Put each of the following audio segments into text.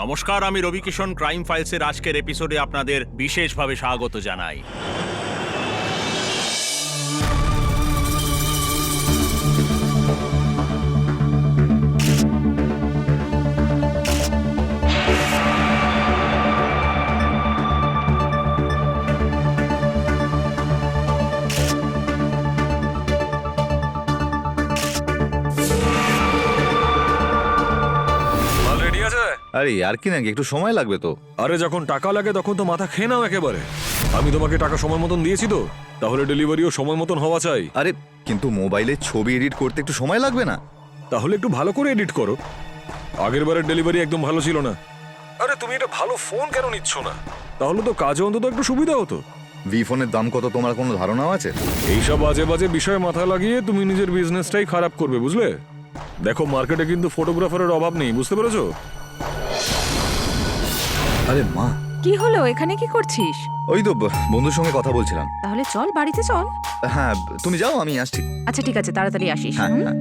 নমস্কার, আমি রবি কিষণ ক্রাইম ফাইলসের আজকের এপিসোডে আপনাদের বিশেষভাবে স্বাগত জানাই। আরে আর কি নাকি, একটু সময় লাগবে তো। আরে যখন টাকা লাগে তখন তো মাথা খেয়ে নাও একেবারে। আমি তোমাকে টাকা সময় মতন দিয়েছি তো, তাহলে ডেলিভারিও সময় মতন হওয়া চাই। আরে কিন্তু মোবাইলে ছবি এডিট করতে একটু সময় লাগবে না? তাহলে একটু ভালো করে এডিট করো। আগের বারের ডেলিভারি একদম ভালো ছিল না। আরে তুমি এটা ভালো ফোন কেন নিচ্ছ না? তাহলে তো কাজে অন্তত একটু সুবিধা হতো। ভি ফোনের দাম কত তোমার কোনো ধারণাও আছে? এইসব বাজে বাজে বিষয়ে মাথা লাগিয়ে তুমি নিজের বিজনেসটাই খারাপ করবে, বুঝলে? দেখো, মার্কেটে কিন্তু ফটোগ্রাফারের অভাব নেই, বুঝতে পেরেছো? আরে মা, কি হলো? এখানে কি করছিস? ওই তো বন্ধুর সঙ্গে কথা বলছিলাম। তাহলে চল, বাড়িতে চল। হ্যাঁ, তুমি যাও, আমি আসছি। আচ্ছা ঠিক আছে, তাড়াতাড়ি আসিস। হ্যাঁ হুম? হ্যাঁ।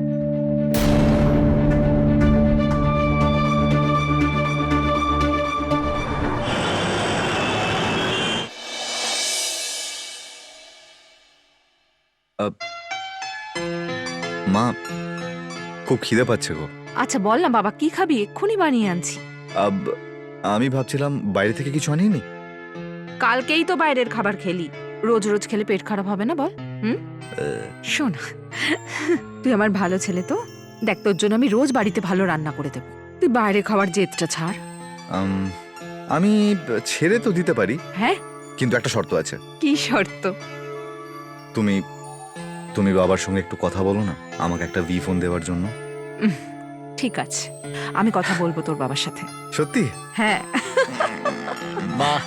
মা, খুব খিদে পাচ্ছে গো। আচ্ছা বল না বাবা, কি খাবি? এক্ষুনি বানিয়ে আনছি। আমি ভাবছিলাম বাইরে থেকে কিছু আনিয়ে নি। কালকেই তো বাইরের খাবার খেলি, রোজ রোজ খেলে পেট খারাপ হবে না বল? হুম, শোন, তুই আমার ভালো ছেলে তো, দেখ তোর জন্য আমি রোজ বাড়িতে ভালো রান্না করে দেবো। তুই বাইরে খাওয়ার জেদটা ছাড়। আমি ছেড়ে তো দিতে পারি, হ্যাঁ, কিন্তু একটা শর্ত আছে। কি শর্ত? তুমি তুমি বাবার সঙ্গে একটু কথা বলো না, আমাকে একটা ভি ফোন দেওয়ার জন্য। ঠিক আছে, আমি কথা বলবো তোর বাবার সাথে। সত্যি? হ্যাঁ। বাহ,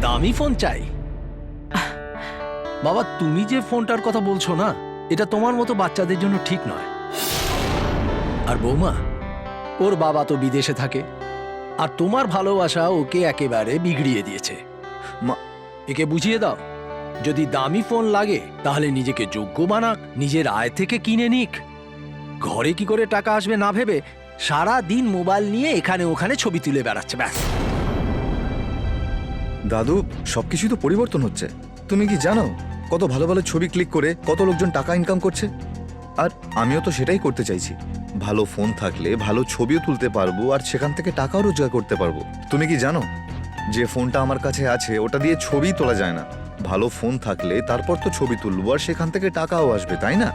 দামি ফোন চাই? বাবা, তুমি যে ফোনটার কথা বলছো না, এটা তোমার মতো বাচ্চাদের জন্য ঠিক নয়। আর বৌমা, ওর বাবা তো বিদেশে থাকে, আর তোমার ভালোবাসা ওকে একেবারে বিগড়িয়ে দিয়েছে। একে বুঝিয়ে দাও, যদি দামি ফোন লাগে তাহলে নিজেকে যোগ্য বানাক, নিজের আয় থেকে কিনে নিক। ঘরে কি করে টাকা আসবে না ভেবে সারা দিন মোবাইল নিয়ে এখানে ওখানে ছবি তুলে বেড়াচ্ছে, ব্যাস। দাদু, সবকিছুই তো পরিবর্তন হচ্ছে। তুমি কি জানো কত ভালো ভালো ছবি ক্লিক করে কত লোকজন টাকা ইনকাম করছে? আর আমিও তো সেটাই করতে চাইছি। ভালো ফোন থাকলে ভালো ছবিও তুলতে পারবো, আর সেখান থেকে টাকাও রোজগার করতে পারবো। তুমি কি জানো যে ফোনটা আমার কাছে আছে ওটা দিয়ে ছবি তোলা যায় না? ভালো ফোন থাকলে তারপর তো ছবি তুলবো, আর সেখান থেকে টাকাও আসবে, তাই না?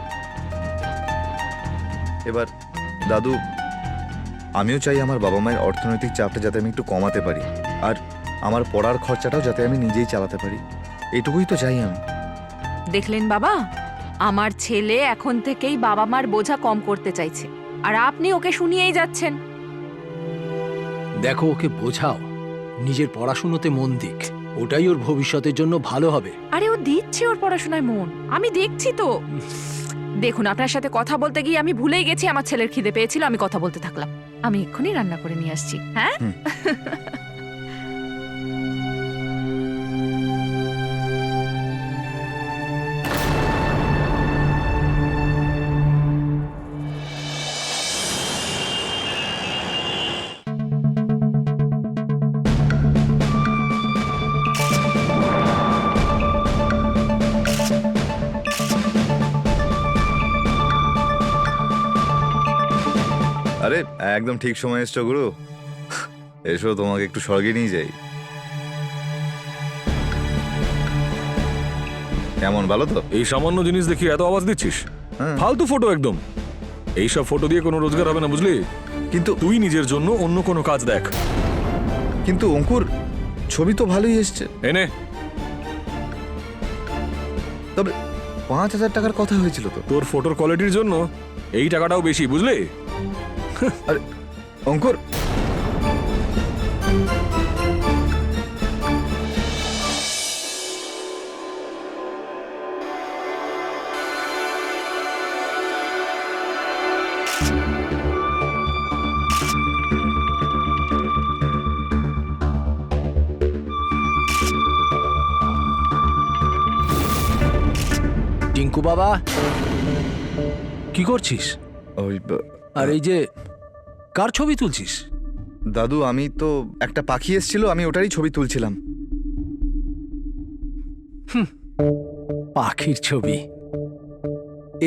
এবার দাদু, আমিও চাই আমার বাবা মায়ের অর্থনৈতিক চাপটা যাতে আমি একটু কমাতে পারি, আর আমার পড়ার খরচাটাও যাতে আমি নিজেই চালাতে পারি। এইটুকুই তো চাই আমি। দেখলেন বাবা, আমার ছেলে এখন থেকেই বাবা মার বোঝা কম করতে চাইছে, আর আপনি ওকে শুনিয়েই যাচ্ছেন। দেখো, ওকে বোঝাও নিজের পড়াশুনোতে মন দিক, ওটাই ওর ভবিষ্যতের জন্য ভালো হবে। আরে ও দিচ্ছে ওর পড়াশোনায় মন, আমি দেখছি তো। দেখুন, আপনার সাথে কথা বলতে গিয়ে আমি ভুলেই গেছি আমার ছেলের খিদে পেয়েছিল, আমি কথা বলতে থাকলাম। আমি এক্ষুনি রান্না করে নিয়ে আসছি। হ্যাঁ। আরে একদম ঠিক সময় এসছো গুরু। এসো, তোমাকে একটু স্বর্গে নিয়ে যাই। কেমন, ভালো তো? এই সামান্য জিনিস দেখি এত আওয়াজ দিচ্ছিস? হ্যাঁ। ফালতু ফটো একদম। এইসব ফটো দিয়ে কোনো রোজগার হবে না, বুঝলি? কিন্তু তুই নিজের জন্য অন্য কোনো কাজ দেখ। কিন্তু অঙ্কুর, ছবি তো ভালোই এসছে। এনে তবে 5,000 টাকার কথা হয়েছিল তো। তোর ফটোর কোয়ালিটির জন্য এই টাকাটাও বেশি, বুঝলি? আরে অঙ্কুর, টিঙ্কু বাবা, কি করছিস? ওই আর এই যে কার ছবি তুলছিস? দাদু আমি তো একটা পাখি এসেছিল, আমি ওটারই ছবি তুলছিলাম। পাখির ছবি?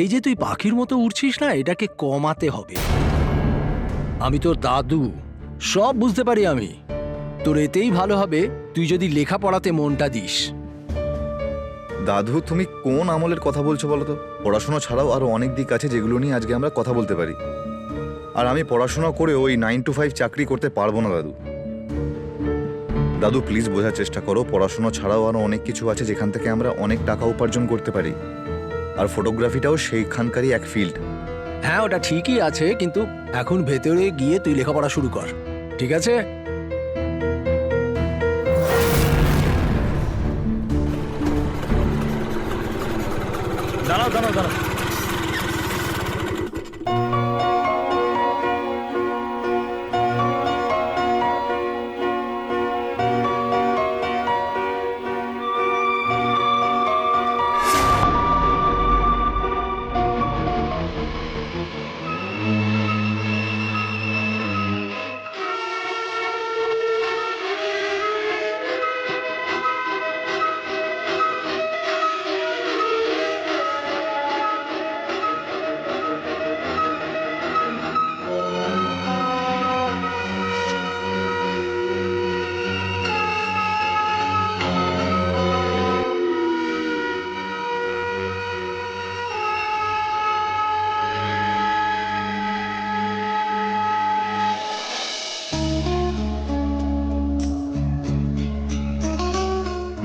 এই যে তুই পাখির মতো উড়ছিস না, এটাকে কমাতে হবে। আমি তোর দাদু, সব বুঝতে পারি আমি। তোর এতেই ভালো হবে তুই যদি লেখাপড়াতে মনটা দিস। দাদু তুমি কোন আমলের কথা বলছো বলো তো? পড়াশোনা ছাড়াও আরো অনেক দিক আছে যেগুলো নিয়ে আজকে আমরা কথা বলতে পারি। আর আমি পড়াশোনা করে ওই 9 to 5 চাকরি করতে পারবো না দাদু। দাদু প্লিজ বোঝার চেষ্টা করো, পড়াশোনা ছাড়াও আরো অনেক কিছু আছে যেখান থেকে আমরা অনেক টাকা উপার্জন করতে পারি। আর ফটোগ্রাফিটাও সেইখানকারই এক ফিল্ড। হ্যাঁ, ওটা ঠিকই আছে, কিন্তু এখন ভেতরে গিয়ে তুই লেখাপড়া শুরু কর, ঠিক আছে? দাঁড়াও দাঁড়াও দাঁড়াও।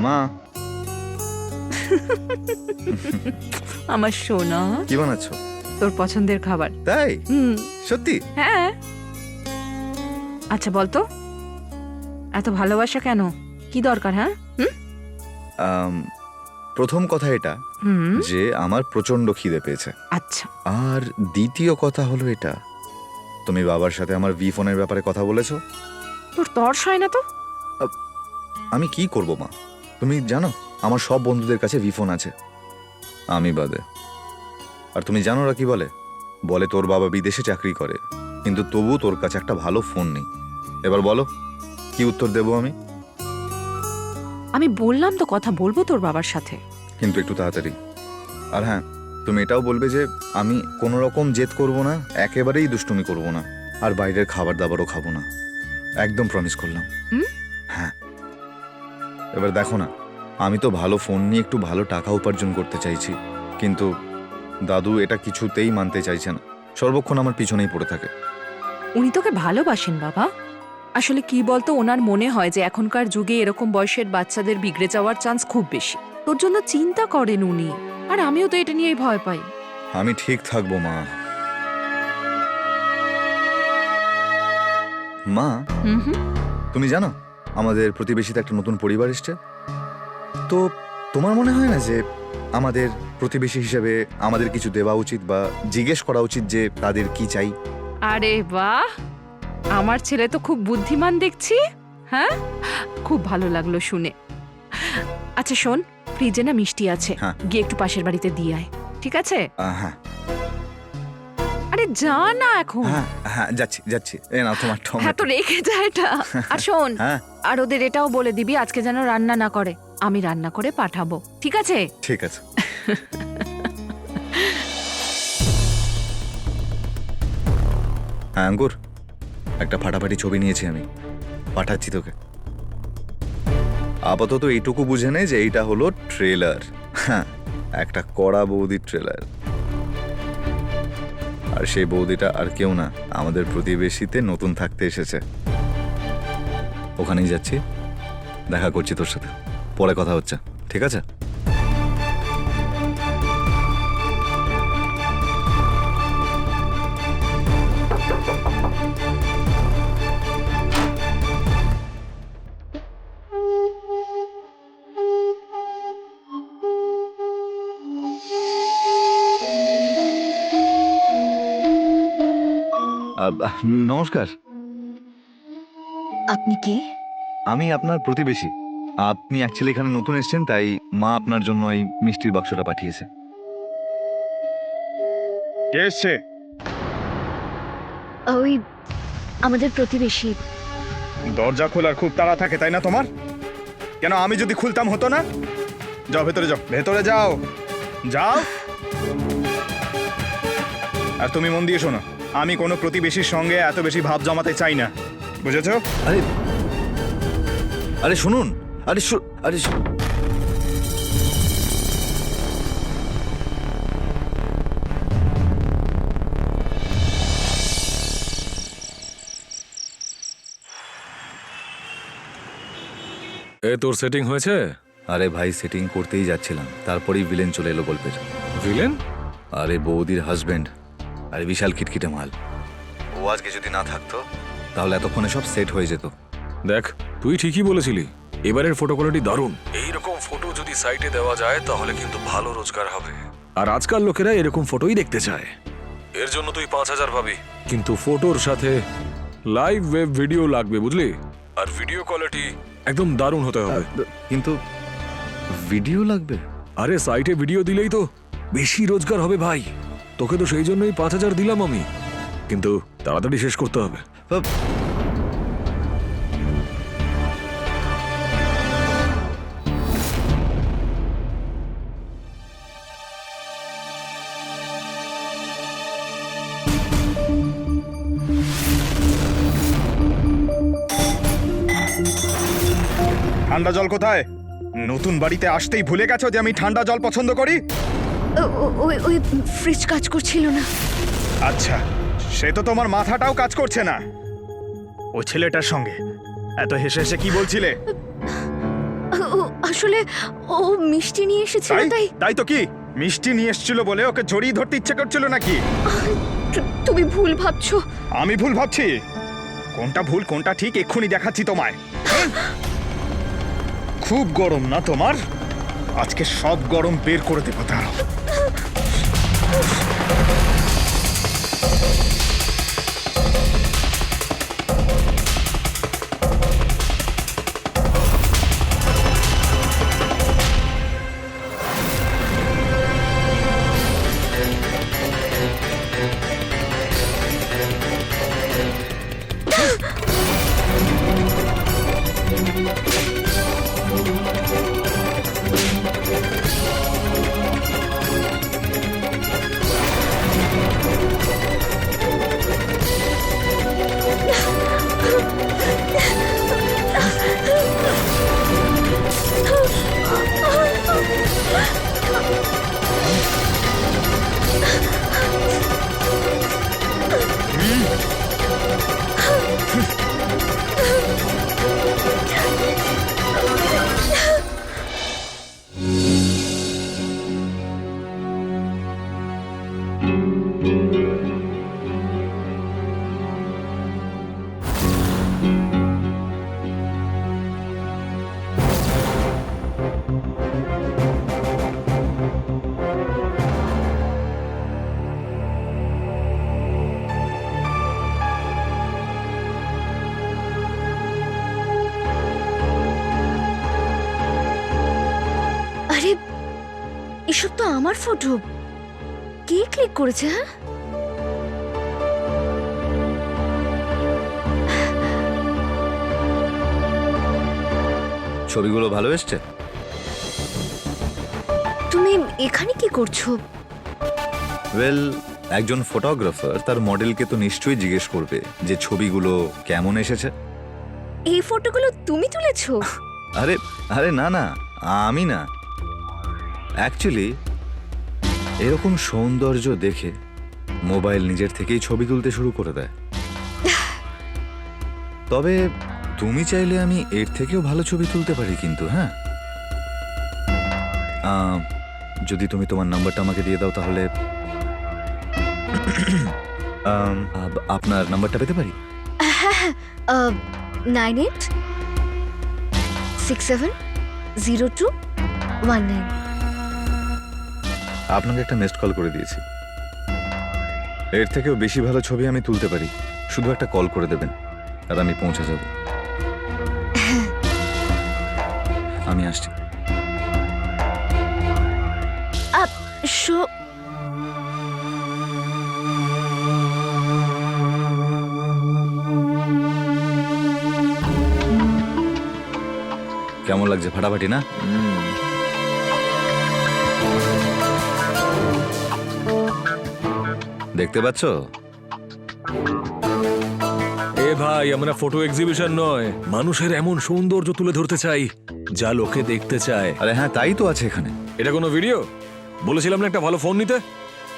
মা আমার সোনা, কি বানাচ্ছো? তোর পছন্দের খাবার। তাই? হুম। সত্যি? হ্যাঁ। আচ্ছা বলতো, এত ভালোবাসা কেন? কি দরকার? হ্যাঁ। প্রথম কথা এটা হুম। যে আমার প্রচন্ড খিদে পেয়েছে। আচ্ছা। আর দ্বিতীয় কথা হলো এটা, তুমি বাবার সাথে আমার ভি ফোনের ব্যাপারে কথা বলেছো? তোর তর্স হয় না তো? আমি কি করব মা? তুমি জানো আমার সব বন্ধুদের কাছে ভি ফোন আছে, আমি বাদে। আর তুমি জানো ওরা কি বলে? বলে তোর বাবা বিদেশে চাকরি করে, কিন্তু তবু তোর কাছে একটা ভালো ফোন নেই। এবার বলো কি উত্তর দেবো আমি? আমি বললাম তো কথা বলবো তোর বাবার সাথে। কিন্তু একটু তাড়াতাড়ি। আর হ্যাঁ, তুমি এটাও বলবে যে আমি কোনো রকম জেদ করব না, একেবারেই দুষ্টুমি করব না, আর বাইরের খাবার দাবারও খাবো না। একদম প্রমিস করলাম। হুম? হ্যাঁ। এবার দেখো না, আমি তো ভালো ফোন নিয়ে একটু ভালো টাকা উপার্জন করতে চাইছি, কিন্তু দাদু এটা কিছুতেই মানতে চাইছে না, সর্বক্ষণ আমার পিছনেই পড়ে থাকে। উনি তোকে ভালোবাসেন বাবা। আসলে কি বলতো, ওনার মনে হয় যে এখনকার যুগে এরকম বয়সের বাচ্চাদের বিগড়ে যাওয়ার চান্স খুব বেশি। তোর জন্য চিন্তা করেন উনি। আর আমিও তো এটা নিয়েই ভয় পাই। আমি ঠিক থাকবো মা। মা, হুম হুম। তুমি জানো আমাদের প্রতিবেশীতে একটা নতুন পরিবার এসছে। তো তোমার মনে হয় না যে আমাদের প্রতিবেশী হিসেবে আমাদের কিছু দেওয়া উচিত বা জিজ্ঞেস করা উচিত যে তাদের কি চাই? আরে বাহ, আমার ছেলে তো খুব বুদ্ধিমান দেখছি। হ্যাঁ, খুব ভালো লাগলো শুনে। আচ্ছা শোন, ফ্রিজে না মিষ্টি আছে, হ্যাঁ। গিয়ে একটু পাশের বাড়িতে দিয়ে আয়, ঠিক আছে? হ্যাঁ আরে যা না এখন। হ্যাঁ হ্যাঁ, যাচ্ছি যাচ্ছি। এ নাও তোমার হ্যাঁ তো টমেটো। রেখে যা এটা। আর শোন, হ্যাঁ আর ওদের এটাও বলে দিবি আজকে যেন রান্না না করে, আমি রান্না করে পাঠাবো, ঠিক আছে? ঠিক আছে। হ্যাঁ আঙ্কুর, একটা ফাটাফাটি ছবি নিয়েছি আমি, পাঠাচ্ছি তোকে। আপাতত এইটুকু বুঝে নে যে এইটা হলো ট্রেলার। হ্যাঁ, একটা কড়া বৌদির ট্রেলার। আর সেই বৌদিটা আর কেউ না, আমাদের প্রতিবেশীতে নতুন থাকতে এসেছে। ওখানেই যাচ্ছি, দেখা করছি তোর সাথে, পরে কথা হচ্ছে, ঠিক আছে? নমস্কার। আপনি কে? আমি আপনার প্রতিবেশী। আপনি অ্যাকচুয়ালি এখানে নতুন এসেছেন, তাই মা আপনার জন্য এই মিষ্টির বাক্সটা পাঠিয়েছে। ওই আমাদের প্রতিবেশী দরজা খোলার খুব তাড়া থাকে তাই না তোমার? কেন আমি যদি খুলতাম হতো না? যাও ভেতরে যাও, ভেতরে যাও, যাও। আর তুমি মন দিয়ে শোনো, আমি কোনো প্রতিবেশীর সঙ্গে এত বেশি ভাব জমাতে চাই না, বুঝেছো? আরে আরে শুনুন, আরে এ তোর সেটিং হয়েছে? আরে ভাই, সেটিং করতেই যাচ্ছিলাম, তারপরেই ভিলেন চলে এলো গল্পের। ভিলেন? আরে বৌদির হাজবেন্ড, আরে বিশাল খিটখিটে মাল। ও আজকে যদি না থাকতো তাহলে এতক্ষণে সব সেট হয়ে যেত। দেখ, তুই ঠিকই বলেছিলি, এবারের ফটো কোয়ালিটি দারুণ। এইরকম ফটো যদি সাইটে দেওয়া যায় তাহলে কিন্তু ভালো রোজগার হবে। আর আজকাল লোকেরা এরকম ফটোই দেখতে চায়। এর জন্য তুই 5,000 পাবি, কিন্তু ফটোর সাথে লাইভ ওয়েব ভিডিও লাগবে, বুঝলি? আর ভিডিও কোয়ালিটি একদম দারুণ হতে হবে। কিন্তু ভিডিও লাগবে? আরে সাইটে ভিডিও দিলেই তো বেশি রোজগার হবে ভাই। তোকে তো সেই জন্যই 5,000 দিলাম আমি, কিন্তু তাড়াতাড়ি শেষ করতে হবে। ঠান্ডা জল কোথায়? নতুন বাড়িতে আসতেই ভুলে গেছো যে আমি ঠান্ডা জল পছন্দ করি? ওই ফ্রিজ কাজ করছিল না। আচ্ছা, সে তো তোমার মাথাটাও কাজ করছে না। ওই ছেলেটার সঙ্গে এত হেসে হেসে কি বলছিলে? আসলে ও মিষ্টি নিয়ে এসেছিল, তাই তাই তো কি মিষ্টি নিয়ে এসেছিল বলে ওকে জড়িয়ে ধরতে ইচ্ছে করছিল নাকি? তুমি ভুল ভাবছো। আমি ভুল ভাবছি? কোনটা ভুল কোনটা ঠিক এক্ষুনি দেখাচ্ছি তোমায়। খুব গরম না তোমার? আজকে সব গরম বের করে দেবো, দাঁড়াও। আরে এসব তো আমার ফটো। কে ক্লিক করেছে? হ্যাঁ, ছবিগুলো ভালো এসছে? তুমি এখানে কি করছো? ওয়েল, একজন ফটোগ্রাফার তার মডেলকে তো নিশ্চয়ই জিজ্ঞেস করবে যে ছবিগুলো কেমন এসেছে। এই ফটোগুলো তুমি তুলেছো? আরে আরে না না, আমি না। অ্যাকচুয়ালি এরকম সৌন্দর্য দেখে মোবাইল নিজের থেকেই ছবি তুলতে শুরু করে দেয়। তবে তুমি চাইলে আমি এর থেকেও ভালো ছবি তুলতে পারি কিন্তু। হ্যাঁ, যদি তুমি তোমার নাম্বারটা আমাকে দিয়ে দাও তাহলে আপনার নাম্বারটা পেতে পারি? 98670219। আপনাকে একটা মিসড কল করে দিয়েছি। এর থেকেও বেশি ভালো ছবি আমি তুলতে পারি, শুধু একটা কল করে দেবেন আর আমি পৌঁছে যাব। আমি আসছি। কেমন লাগছে ফাটাফাটি না? দেখতে পাচ্ছ? এ ভাই, আমরা ফটো এক্সিবিশন নয়, মানুষের এমন সৌন্দর্য তুলে ধরতে চাই যা লোকে দেখতে চায়। আরে হ্যাঁ, তাই তো আছে এখানে। এটা কোনো ভিডিও? বলেছিলাম না একটা ভালো ফোন নিতে।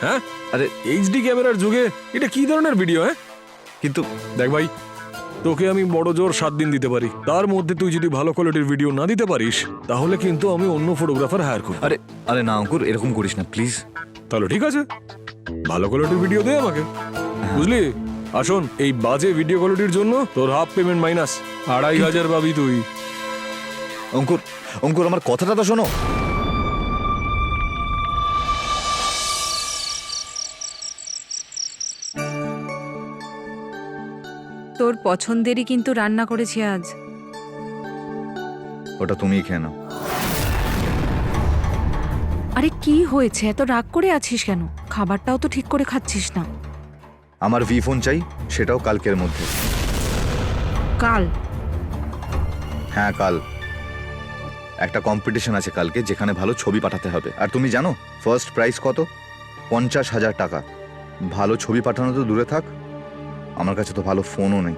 হ্যাঁ, আরে এইচডি ক্যামেরার যুগে এটা কি ধরনের ভিডিও? হ্যাঁ কিন্তু দেখ ভাই, তোকে আমি বড় জোর 7 দিন দিতে পারি। তার মধ্যে তুই যদি ভালো কোয়ালিটির ভিডিও না দিতে পারিস, তাহলে কিন্তু আমি অন্য ফটোগ্রাফার হায়ার করব। আরে আরে না অঙ্কুর, এরকম করিস না প্লিজ। তাহলে ঠিক আছে, ভালো কোয়ালিটির ভিডিও দে আমাকে, বুঝলি? আসুন, এই বাজে ভিডিও কোয়ালিটির জন্য তোর হাফ পেমেন্ট মাইনাস 2500 পাবি তুই। অঙ্কুর অঙ্কুর, আমার কথাটা তো শোনো। তোর পছন্দেরই কিন্তু রান্না করেছি আজ। ওটা তুমিই খেয়ে নাও। আরে কি হয়েছে, এত রাগ করে আছিস কেন? খাবারটাও তো ঠিক করে খাচ্ছিস না। আমার ভি ফোন চাই, সেটাও কালকের মধ্যে। কাল? হ্যাঁ কাল। একটা কম্পিটিশন আছে কালকে, যেখানে ভালো ছবি পাঠাতে হবে। আর তুমি জানো ফার্স্ট প্রাইজ কত? 50,000 টাকা। ভালো ছবি পাঠানো তো দূরে থাক, আমার কাছে তো ভালো ফোনও নেই।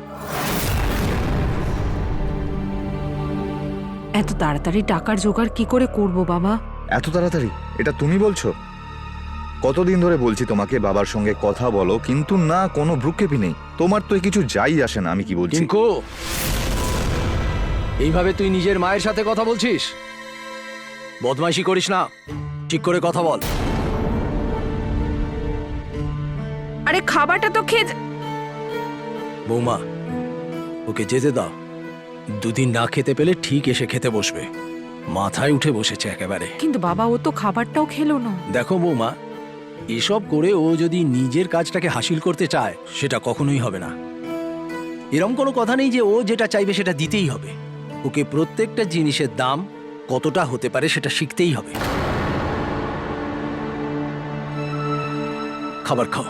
এত তাড়াতাড়ি টাকার জোগাড় কি করে করব বাবা? এত তাড়াতাড়ি? এটা তুমি বলছো? কতদিন ধরে বলছি তোমাকে বাবার সঙ্গে কথা বলো, কিন্তু না, কোনো ভ্রুক্ষেপই নেই। তোমার তো কিছু যাই আসে না আমি কি বলছি। টিঙ্কু, এইভাবে তুই নিজের মায়ের সাথে কথা বলছিস? বদমাইশি করিস না, ঠিক করে কথা বল। আরে খাবারটা তো খেয়ে বৌমা, ওকে যেতে দাও। 2 দিন না খেতে পেলে ঠিক এসে খেতে বসবে। মাথায় উঠে বসেছে একেবারে। কিন্তু বাবা, ও তো খাবারটাও খেলো না। দেখো বৌমা, এসব করে ও যদি নিজের কাজটাকে হাসিল করতে চায়, সেটা কখনোই হবে না। এরম কোনো কথা নেই যে ও যেটা চাইবে সেটা দিতেই হবে। ওকে প্রত্যেকটা জিনিসের দাম কতটা হতে পারে সেটা শিখতেই হবে। খাবার খাও।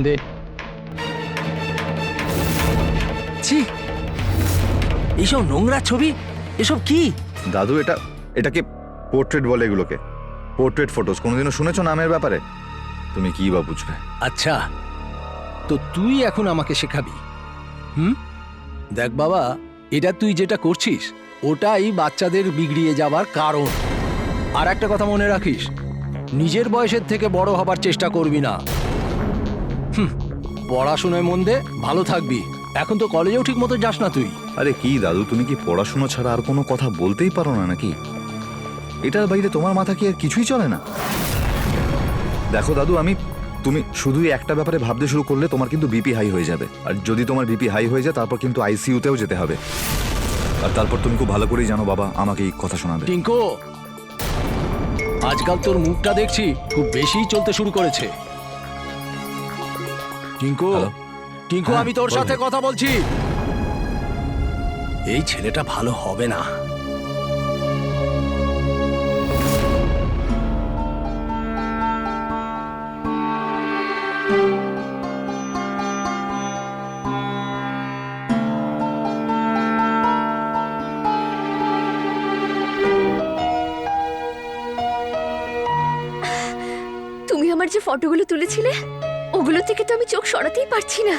দে। ছি, এইসব নোংরা ছবি, এসব কি? দাদু, এটাকে পোর্ট্রেট বলে। এগুলোকে পোর্ট্রেট ফটোস। কোনোদিনও শুনেছো নামের ব্যাপারে? তুমি কি বা বুঝবে? আচ্ছা, তো তুই এখন আমাকে শেখাবি? দেখ বাবা, এটা তুই যেটা করছিস ওটাই বাচ্চাদের বিগড়িয়ে যাবার কারণ। আর একটা কথা মনে রাখিস, নিজের বয়সের থেকে বড় হবার চেষ্টা করবি না। পড়াশোনায় মন দে, ভালো থাকবি। এখন তো কলেজেও ঠিক মতো যাস না তুই। আরে কি দাদু, তুমি কি পড়াশোনা ছাড়া আর কোনো কথা বলতেই পারো না নাকি? এটার বাইরে তোমার মাথা কি আর কিছুই চলে না? দেখো দাদু, তুমি শুধুই একটা ব্যাপারে ভাবতে শুরু করলে তোমার কিন্তু বিপি হাই হয়ে যাবে। আর যদি তোমার বিপি হাই হয়ে যায়, তারপর কিন্তু আইসিইউতেও যেতে হবে। আর তারপর তুমি খুব ভালো করেই জানো বাবা আমাকে এই কথা শোনাবে। টিঙ্কু, আজকাল তোর মুখটা দেখছি খুব বেশি চলতে শুরু করেছে। টিঙ্কু, টিঙ্কু, হ্যাঁ, আমি তোর বল সাথে ভাই। কথা বলছি। এই ছেলেটা ভালো হবে না। তুমি আমার যে ফটোগুলো তুলেছিলে, ওগুলো থেকে তো আমি চোখ সরাতেই পারছি না।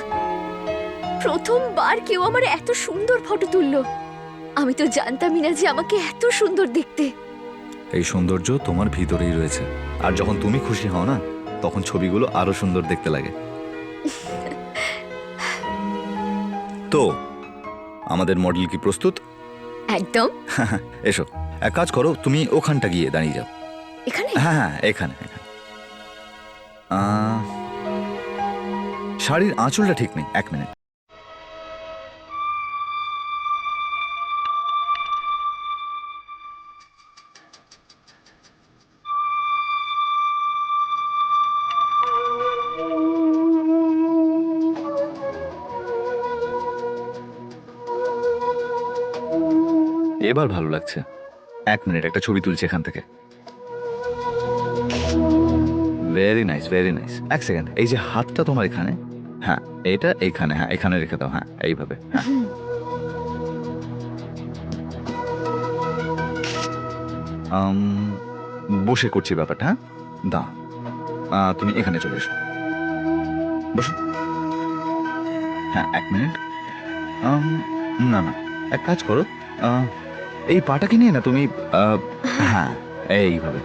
প্রথমবার কেউ আমার এত সুন্দর ফটো তুললো। আমি তো জানতামই না যে আমাকে এত সুন্দর দেখতে। এই সৌন্দর্য তোমার ভিতরেই রয়েছে, আর যখন তুমি খুশি হও না, তখন ছবিগুলো আরো সুন্দর দেখতে লাগে। তো আমাদের মডেল কি প্রস্তুত? একদম। এসো, এক কাজ করো, তুমি ওখানটা গিয়ে দাঁড়িয়ে যাও। এখানে হ্যাঁ হ্যাঁ, এখানে এখানে। শাড়ির আঁচলটা ঠিক নেই, 1 মিনিট। এবার ভালো লাগছে। 1 মিনিট, একটা ছবি তুলছি এখান থেকে। Very nice, very nice. 1 second, এই যে হাতটা তোমার এখানে, হ্যাঁ এটা এইখানে, হ্যাঁ এখানে রেখে দাও, হ্যাঁ এইভাবে, হ্যাঁ। বসে করছি ব্যাপারটা, হ্যাঁ দাও। তুমি এখানে চলে এসো, বসো। হ্যাঁ 1 মিনিট। না না, এক কাজ করো, এই পাটাকে নিয়ে না তুমি, হ্যাঁ এইভাবে।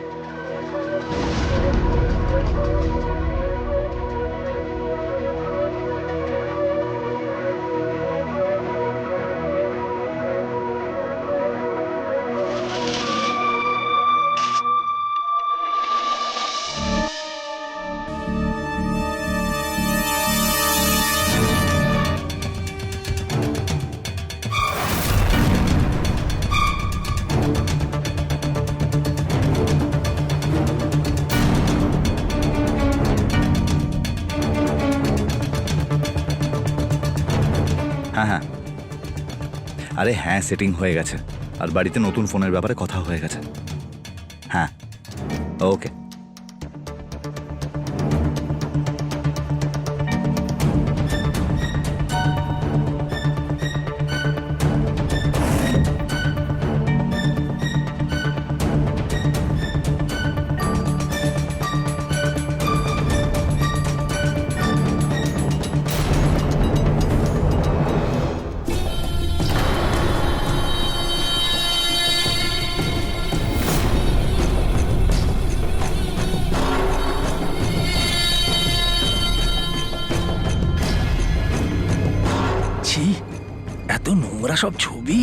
হ্যাঁ হ্যাঁ, আরে হ্যাঁ সেটিং হয়ে গেছে, আর বাড়িতে নতুন ফোনের ব্যাপারে কথা হয়ে গেছে। হ্যাঁ ওকে। ছি, এত নোংরা সব ছবি।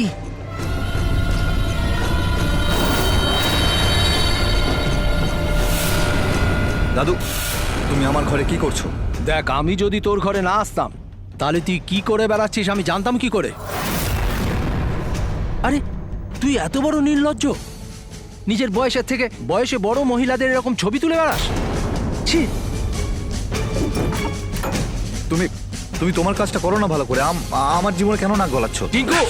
দাদু, তুমি আমার ঘরে কি করছো? দেখ, আমি যদি তোর ঘরে না আসতাম তাহলে তুই কি করে বেড়াচ্ছিস আমি জানতাম কি করে? আরে তুই এত বড় নির্লজ্জ, নিজের বয়সের থেকে বয়সে বড় মহিলাদের এরকম ছবি তুলে বেড়াস। ছি। তুমি তুমি তোমার কাজটা করো না ভালো করে, আমার জীবনে কেন নাক গলাচ্ছ? টিঙ্কু,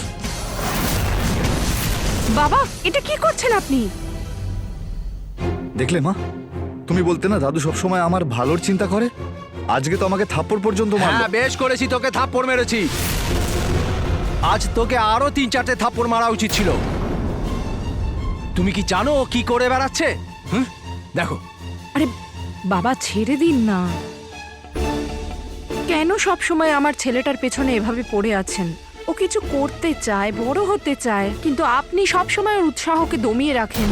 বাবা, এটা কি করছেন আপনি? দেখলে মা, তুমি বলতে না দাদু সবসময় আমার ভালোর চিন্তা করে, আজকে তো আমাকে থাপ্পড় পর্যন্ত মারলো। হ্যাঁ বেশ করেছি, তোকে থাপ্পড় মেরেছি। আজ তোকে আরো 3-4টে থাপ্পড় মারা উচিত ছিল। তুমি কি জানো ও কি করে বেড়াচ্ছে? হুম, দেখো। আরে বাবা, ছেড়ে দিন না। কেন সব সময় আমার ছেলেটার পেছনে এভাবে পড়ে আছেন? ও কিছু করতে চায়, বড় হতে চায়, কিন্তু আপনি সব সময় ওর উৎসাহকে দমিয়ে রাখেন।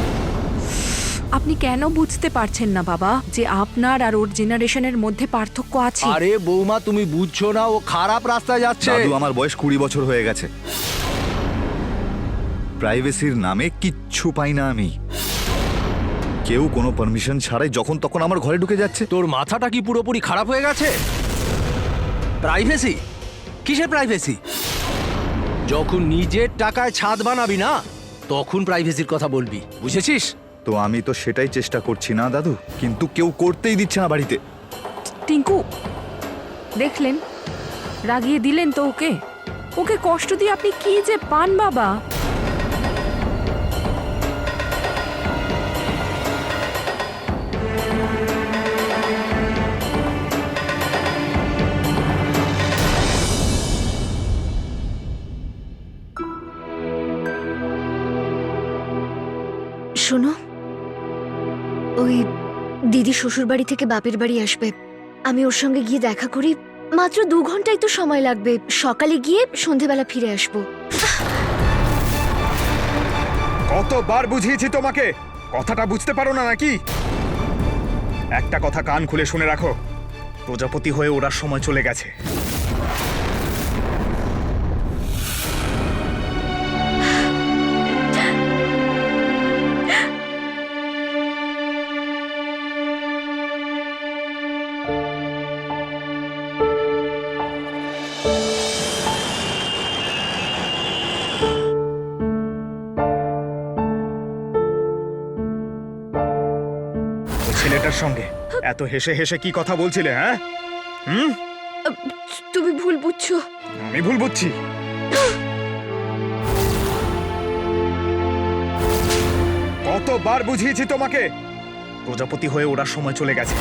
আপনি কেন বুঝতে পারছেন না বাবা যে আপনার আর ওর জেনারেশনের মধ্যে পার্থক্য আছে? আরে বৌমা, তুমি বুঝছো না, ও খারাপ রাস্তায় যাচ্ছে। দাদু, আমার বয়স 20 বছর হয়ে গেছে। প্রাইভেসির নামে কিচ্ছু পাই না আমি। কেউ কোনো পারমিশন ছাড়াই যখন তখন আমার ঘরে ঢুকে যাচ্ছে। তোর মাথাটা কি পুরোপুরি খারাপ হয়ে গেছে? প্রাইভেসি? কিসের প্রাইভেসি? যখন নিজের টাকায় ছাদ বানাবি না, তখন প্রাইভেসির কথা বলবি, বুঝেছিস? তো আমি তো সেটাই চেষ্টা করছি না দাদু, কিন্তু কেউ করতেই দিচ্ছে না বাড়িতে। টিঙ্কু, দেখলেন, রাগিয়ে দিলেন তো ওকে। ওকে কষ্ট দিয়ে আপনি কি যে পান বাবা। শোনো, ওই দিদি শ্বশুর বাড়ি থেকে বাপের বাড়ি আসবে, আমি ওর সঙ্গে গিয়ে দেখা করি। মাত্র 2 ঘন্টাই তো সময় লাগবে, সকালে গিয়ে সন্ধেবেলা ফিরে আসবো। কতবার বুঝিয়েছি তোমাকে কথাটা বুঝতে পারো না নাকি? একটা কথা কান খুলে শুনে রাখো, প্রজাপতি হয়ে ওড়ার সময় চলে গেছে। ওই ছেলেটার সঙ্গে এত হেসে হেসে কি কথা বলছিলে? হ্যাঁ, তুমি ভুল বুঝছো। আমি ভুল বুঝছি? কতবার বুঝিয়েছি তোমাকে, প্রজাপতি হয়ে ওড়ার সময় চলে গেছে।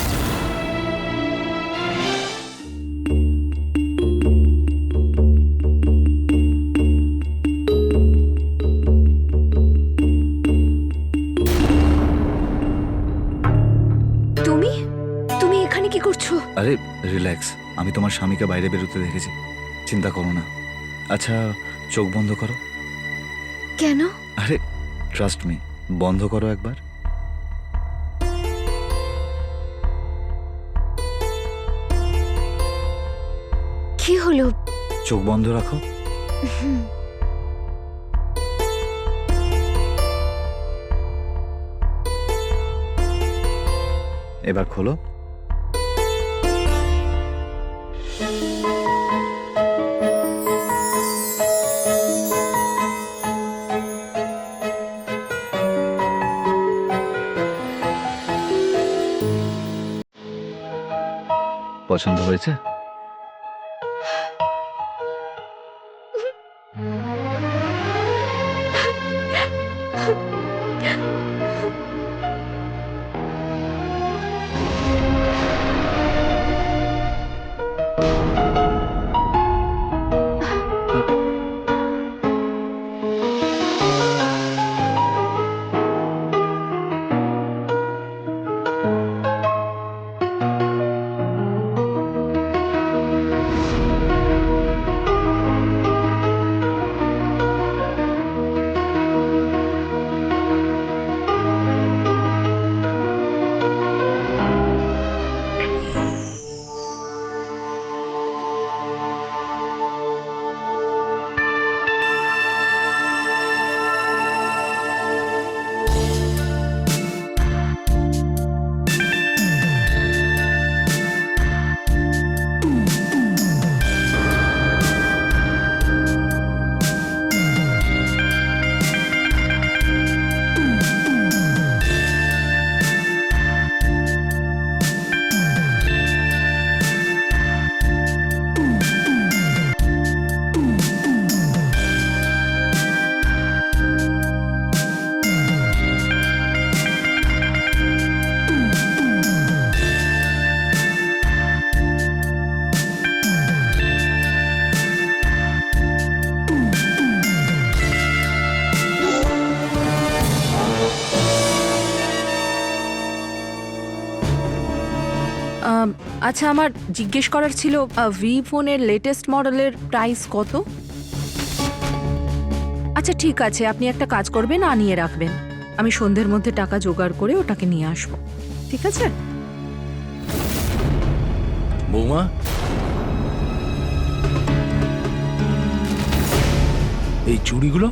তুমি তুমি এখানে কি করছো? আরে রিল্যাক্স, আমি তোমার স্বামীকে বাইরে বেরোতে দেখেছি, চিন্তা করো না। আচ্ছা চোখ বন্ধ করো। কেন? আরে ট্রাস্ট মি, বন্ধ করো একবার। কি হলো? চোখ বন্ধ রাখো। এবার খোলো। পছন্দ হয়েছে? আচ্ছা, আমার জিজ্ঞেস করার ছিল, ভি ফোনের লেটেস্ট মডেলের প্রাইস কত? আচ্ছা ঠিক আছে, আপনি একটা কাজ করবেন, আনিয়ে রাখবেন, আমি সন্ধ্যের মধ্যে টাকা জোগাড় করে ওটাকে নিয়ে আসবো, ঠিক আছে? বৌমা, এই চুড়িগুলো?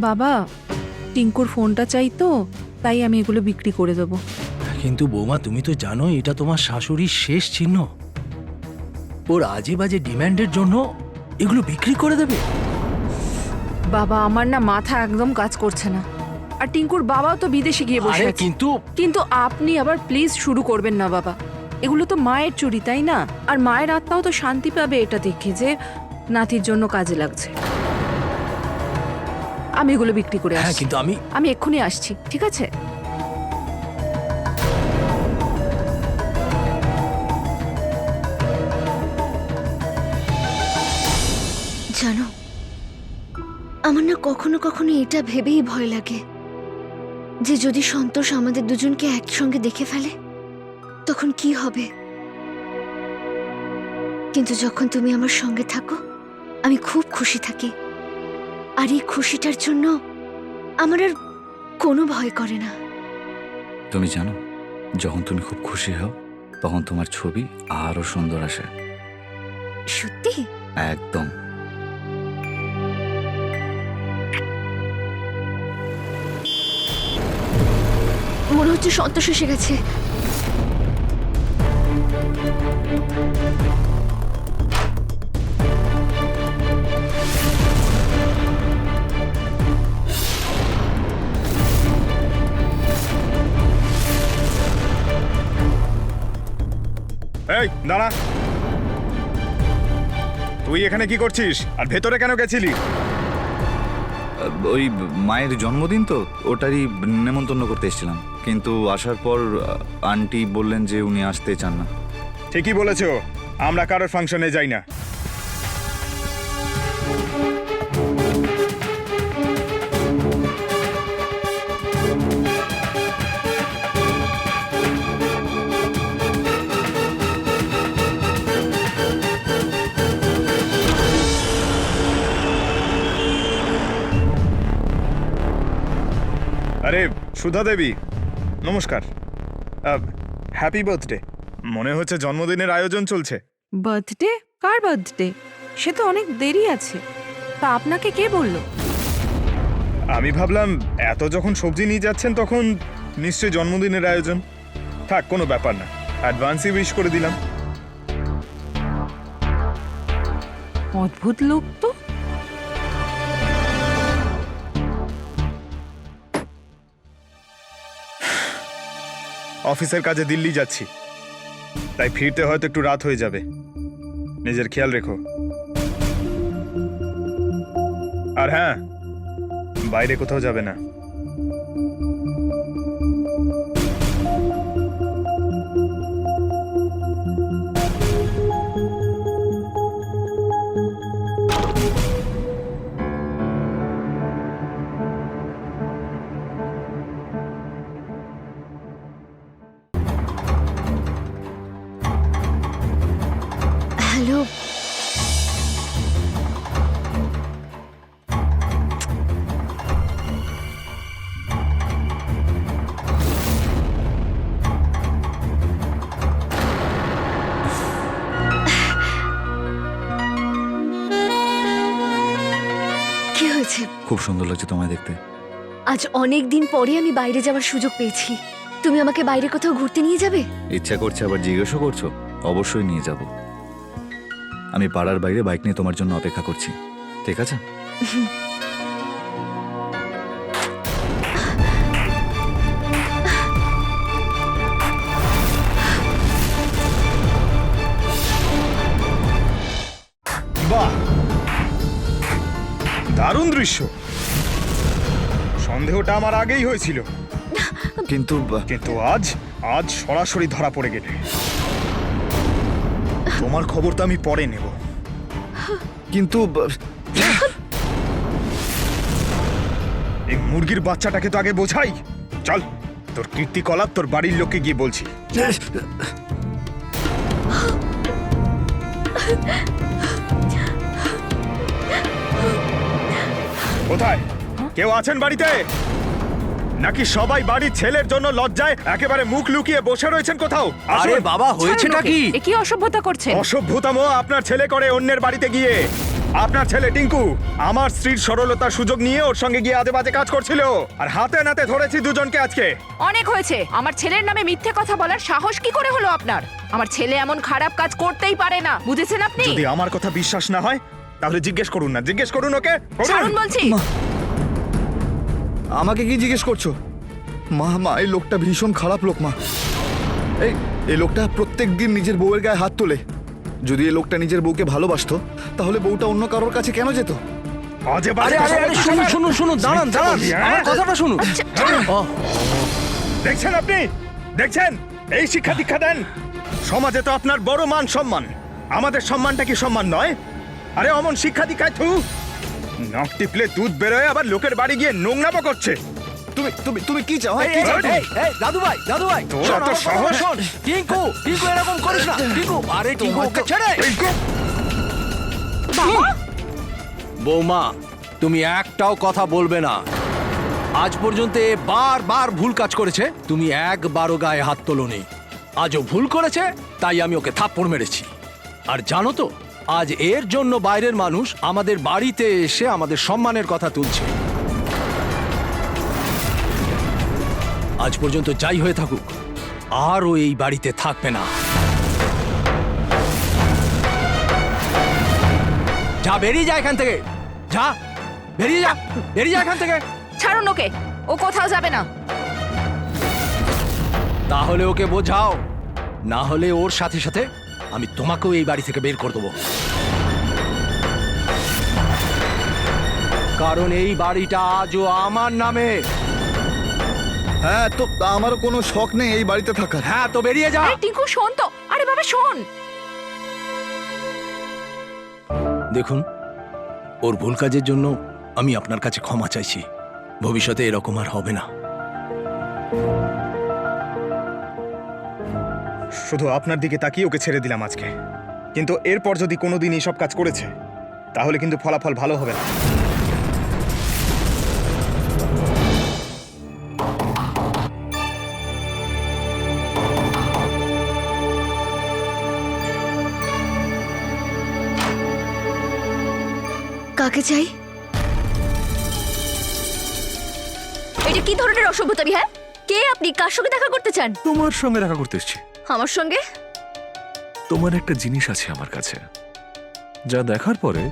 বাবা, টিঙ্কুর ফোনটা চাই তো, তাই আমি এগুলো বিক্রি করে দেবো। কিন্তু বৌমা, তুমি তো জানো এটা তোমার শাশুড়ির শেষ চিহ্ন। ওর আজে বাজে ডিমান্ডের জন্য এগুলো বিক্রি করে দেবে? বাবা, আমার না মাথা একদম কাজ করছে না, আর টিঙ্কুর বাবাও তো বিদেশে গিয়ে বসে আরে আছে। কিন্তু আপনি আবার প্লিজ শুরু করবেন না বাবা, এগুলো তো মায়ের চুরি, তাই না? আর মায়ের আত্মাও তো শান্তি পাবে এটা দেখে যে নাতির জন্য কাজে লাগছে। আমি এগুলো বিক্রি করে হ্যাঁ, আসছি। কিন্তু আমি এক্ষুনি আসছি, ঠিক আছে? জানো, আমার না কখনো কখনো এটা ভেবেই ভয় লাগে যে যদি সন্তোষ আমাদের দুজনকে একসঙ্গে দেখে ফেলে তখন কি হবে। কিন্তু যখন তুমি আমার সঙ্গে থাকো আমি খুব খুশি থাকি, আর এই খুশিটার জন্য আমার আর কোনো ভয় করে না। তুমি জানো, যখন তুমি খুব খুশি হও তখন তোমার ছবি আরো সুন্দর আসে। সত্যি? একদম। মনে হচ্ছে সন্তোষ এসে গেছে। এই দাঁড়া, তুই এখানে কি করছিস আর ভেতরে কেন গেছিলি? ওই মায়ের জন্মদিন তো, ওটারই নেমন্তন্ন করতে এসেছিলাম, কিন্তু আসার পর আন্টি বললেন যে উনি আসতে চান না। ঠিকই বলেছো, আমরা কারোর ফাংশনে যাই না। আরে সুধা দেবী, নমস্কার। Happy birthday. মনে হচ্ছে জন্মদিনের আয়োজন চলছে। বার্থডে? কার বার্থডে? সে তো অনেক দেরি আছে। তা আপনাকে কে বললো? আমি ভাবলাম এত যখন সবজি নিয়ে যাচ্ছেন তখন নিশ্চয়ই জন্মদিনের আয়োজন। থাক, কোনো ব্যাপার না, অ্যাডভান্সই উইশ করে দিলাম। অদ্ভুত লোক তো। অফিসের কাজে দিল্লি যাচ্ছি, তাই ফিরতে হয়তো একটু রাত হয়ে যাবে। নিজের খেয়াল রেখো। আর হ্যাঁ, বাইরে কোথাও যাবে না। হ্যালো, কি হয়েছে? খুব সুন্দর লাগছে তোমায় দেখতে। আজ অনেক দিন পরে আমি বাইরে যাওয়ার সুযোগ পেয়েছি। তুমি আমাকে বাইরে কোথাও ঘুরতে নিয়ে যাবে? ইচ্ছা করছে, আবার জিজ্ঞেসও করছো? অবশ্যই নিয়ে যাব। আমি পাড়ার বাইরে বাইক নিয়ে তোমার জন্য অপেক্ষা করছি, ঠিক আছে? বাহ, দারুণ দৃশ্য। সন্দেহটা আমার আগেই হয়েছিল, কিন্তু কিন্তু আজ সরাসরি ধরা পড়ে গেলে। তোমার খবর তো আমি পরে নেব। কিন্তু এই মুরগির বাচ্চাটাকে তো আগে বোঝাই। চল, তোর কীর্তিকলাপ তোর বাড়ির লোককে গিয়ে বলছি। কোথায়? কেউ আছেন বাড়িতে? নাকি সবাই বাড়ির ছেলের জন্য লজ্জায় একেবারে মুখ লুকিয়ে বসে রয়েছেন কোথাও? আরে আসুন। বাবা, হয়েছেটা কি? এ কি অসভ্যতা করছেন? অসভ্যতামো আপনার ছেলে করে অন্যের বাড়িতে গিয়ে। আপনার ছেলে টিঙ্কু আমার স্ত্রীর সরলতার সুযোগ নিয়ে ওর সঙ্গে গিয়ে আজে বাজে কাজ করছিল, আর হাতে নাতে ধরেছি দুজনকে আজকে। অনেক হয়েছে। আমার ছেলের নামে মিথ্যে কথা বলার সাহস কি করে হলো আপনার? আমার ছেলে এমন খারাপ কাজ করতেই পারে না, বুঝেছেন আপনি? যদি আমার কথা বিশ্বাস না হয় তাহলে জিজ্ঞেস করুন না, জিজ্ঞেস করুন ওকে। করুন। ছাড়ুন বলছি। আমাকে কি জিজ্ঞেস করছো? মা, এই লোকটা ভীষণ খারাপ লোক মা। এই লোকটা প্রত্যেক দিন নিজের বউয়ের গায়ে হাত তোলে। যদি এই লোকটা নিজের বউকে ভালোবাসতো তাহলে বউটা অন্য কারোর কাছে কেন যেত? আজে আরে বাজে আরে আরে, শুনুন শুনুন শুনুন, দাঁড়ান দাঁড়ান, আমার কথাটা শুনুন। ও, দেখছেন আপনি, দেখছেন এই শিক্ষা দীক্ষা দেন? সমাজে তো আপনার বড় মান সম্মান, আমাদের সম্মানটা কি সম্মান নয়? আরে অমন শিক্ষা দীক্ষায় থু, নাক টিপলে দুধ বেরোয়, আবার লোকের বাড়ি গিয়ে নোংরামো করছে। তুমি কি চাও? এই, এই, এই, দাদু ভাই, দাদু ভাই, তোর শোন, এত আমার কথাটা সাহস? শোন। টিঙ্কু, টিঙ্কু, এরকম করিস না। টিঙ্কু, আরে টিঙ্কু, ওকে ছেড়ে। বৌমা, তুমি একটাও কথা বলবে না। আজ পর্যন্ত এ বারবার ভুল কাজ করেছে, তুমি একবারও গায়ে হাত তোলনি। আজও ভুল করেছে, তাই আমি ওকে থাপ্পড় মেরেছি। আর জানো তো, আজ এর জন্য বাইরের মানুষ আমাদের বাড়িতে এসে আমাদের সম্মানের কথা তুলছে। আজ পর্যন্ত যাই হয়ে থাকুক, আর ও এই বাড়িতে থাকবে না। যা, বেরিয়ে যা এখান থেকে। যা, বেরিয়ে যা, বেরিয়ে যা এখান থেকে। ছাড়ুন ওকে, ও কোথাও যাবে না। তাহলে ওকে বোঝাও, না হলে ওর সাথে সাথে আমি তোমাকেও এই বাড়ি থেকে বের করে দেবো। কারণ এই বাড়িটা আজও আমার নামে। হ্যাঁ, তো আমারও কোনো শখ নেই এই বাড়িতে থাকার। হ্যাঁ, তো বেরিয়ে যা। আরে টিঙ্কু শোন তো, আরে বাবা শোন। দেখুন, ওর ভুল কাজের জন্য আমি আপনার কাছে ক্ষমা চাইছি। ভবিষ্যতে এরকম আর হবে না। শুধু আপনার দিকে তাকিয়ে ওকে ছেড়ে দিলাম আজকে, কিন্তু এরপর যদি কোনোদিন এইসব কাজ করেছে তাহলে কিন্তু ফলাফল ভালো হবে না। কাকে চাই? এটা কি ধরনের অসভ্যতামি? হ্যাঁ, কে আপনি? কার সঙ্গে দেখা করতে চান? তোমার সঙ্গে দেখা করতে এসেছি। আমার সঙ্গে? তোমার একটা জিনিস আছে আমার কাছে, যা দেখার পরে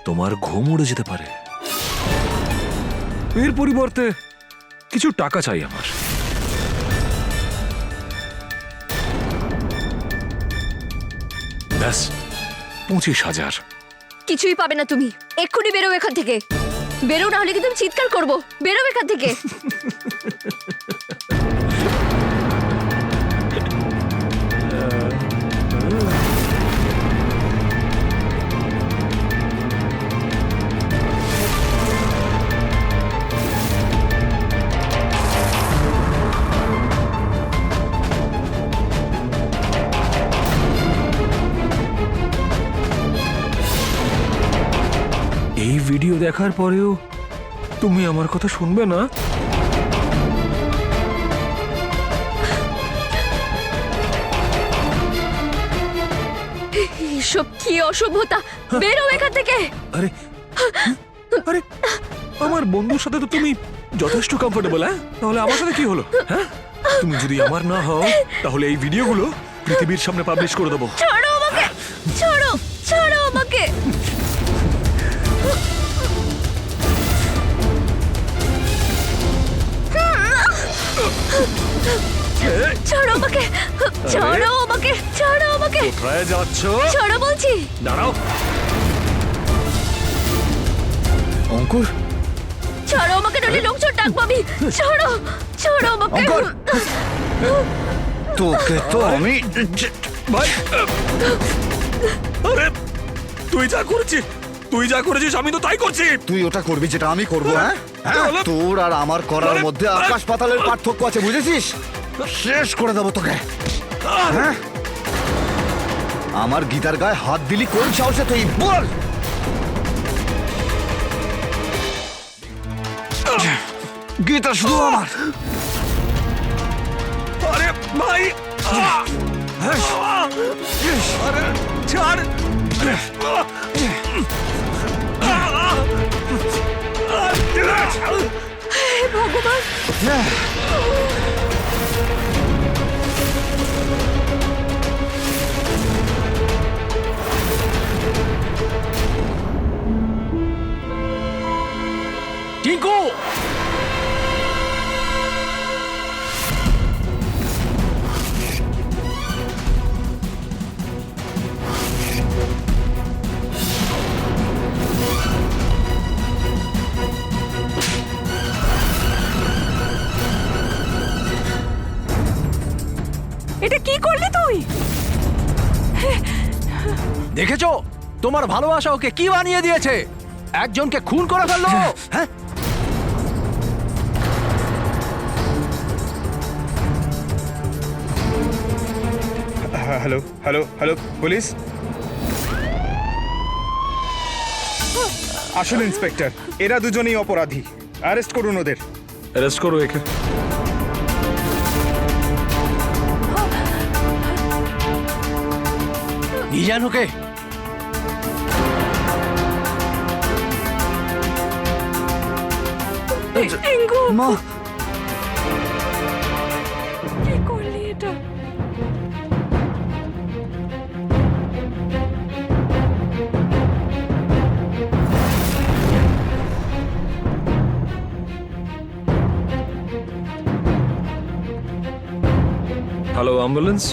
তোমার ঘুম উড়ে যেতে পারে। এর পরিবর্তে কিছু টাকা চাই আমার। ব্যাস 25,000। কিছুই পাবে না তুমি। এক্ষুনি বেরো এখান থেকে। বেরো, না হলে কিন্তু আমি চিৎকার করবো। বেরো এখান থেকে। এই ভিডিও দেখার পরেও তুমি আমার কথা শুনবে না? এসব কি অসভ্যতা? বেরো এখান থেকে। আরে আরে আমার বন্ধুর সাথে তো তুমি যথেষ্ট কমফোর্টেবল। হ্যাঁ, তাহলে আমার সাথে কি হলো? হ্যাঁ, তুমি যদি আমার না হও তাহলে এই ভিডিওগুলো পৃথিবীর সামনে পাবলিশ করে দেবো। ছাড়ো আমাকে, ছাড়ো, ছাড়ো আমাকে। ছাড়ো আমাকে, ছাড়ো আমাকে, ছাড়ো আমাকে। কোথায় যাচ্ছ? ছাড়ো বলছি। দাঁড়াও। অঙ্কুর, ছাড়ো আমাকে, নইলে লোকজন ডাকবো আমি। ছাড়ো, ছাড়ো আমাকে। অঙ্কুর, তোকে তো আমি। ভাই, আরে তুই যা করেছিস আমি তো তাই করছি। তুই ওটা করবি যেটা আমি করবো? হ্যাঁ, তাহলে? তোর আর আমার করার আরে, মধ্যে আকাশ পাতালের পার্থক্য আছে, বুঝেছিস? শেষ করে দেবো তোকে। হ্যাঁ, আমার গীতার গায়ে হাত দিলি কোন সাহসে? তুই বল। গীতা শুধু আমার। আরে ভাই, আরে ছাড়। ভগবান, টিঙ্কু, এটা কি করলি তুই? দেখেছো তোমার ভালোবাসা ওকে কি বানিয়ে দিয়েছে? একজনকে খুন করে ফেললো। হ্যাঁ, হ্যালো হ্যালো হ্যালো, পুলিশ। আসলে ইন্সপেক্টর, এরা দুজনেই অপরাধী। অ্যারেস্ট করুন ওদের। অ্যারেস্ট করো একে। নিয়ে যান ওকে। মা, কি করলি এটা? Hello ambulance.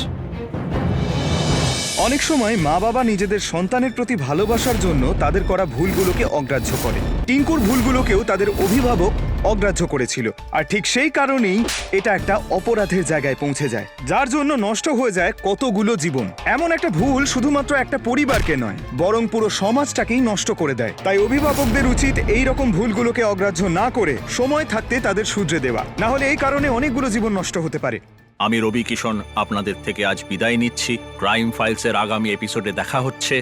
অনেক সময় মা বাবা নিজেদের সন্তানের প্রতি ভালোবাসার জন্য তাদের করা ভুলগুলোকে অগ্রাহ্য করে। টিঙ্কুর ভুলগুলোকেও তাদের অভিভাবক অগ্রাহ্য করেছিল, আর ঠিক সেই কারণেই এটা একটা অপরাধের জায়গায় পৌঁছে যায়, যার জন্য নষ্ট হয়ে যায় কতগুলো জীবন। এমন একটা ভুল শুধুমাত্র একটা পরিবারকে নয়, বরং পুরো সমাজটাকেই নষ্ট করে দেয়। তাই অভিভাবকদের উচিত এই রকম ভুলগুলোকে অগ্রাহ্য না করে সময় থাকতে তাদের শুধরে দেওয়া, না হলে এই কারণে অনেকগুলো জীবন নষ্ট হতে পারে। আমি রবি কিষণ আপনাদের থেকে আজ বিদায় নিচ্ছি। ক্রাইম ফাইলসের আগামী এপিসোডে দেখা হচ্ছে,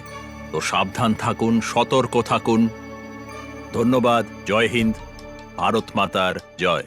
তো সাবধান থাকুন, সতর্ক থাকুন। ধন্যবাদ। জয় হিন্দ। ভারত মাতার জয়।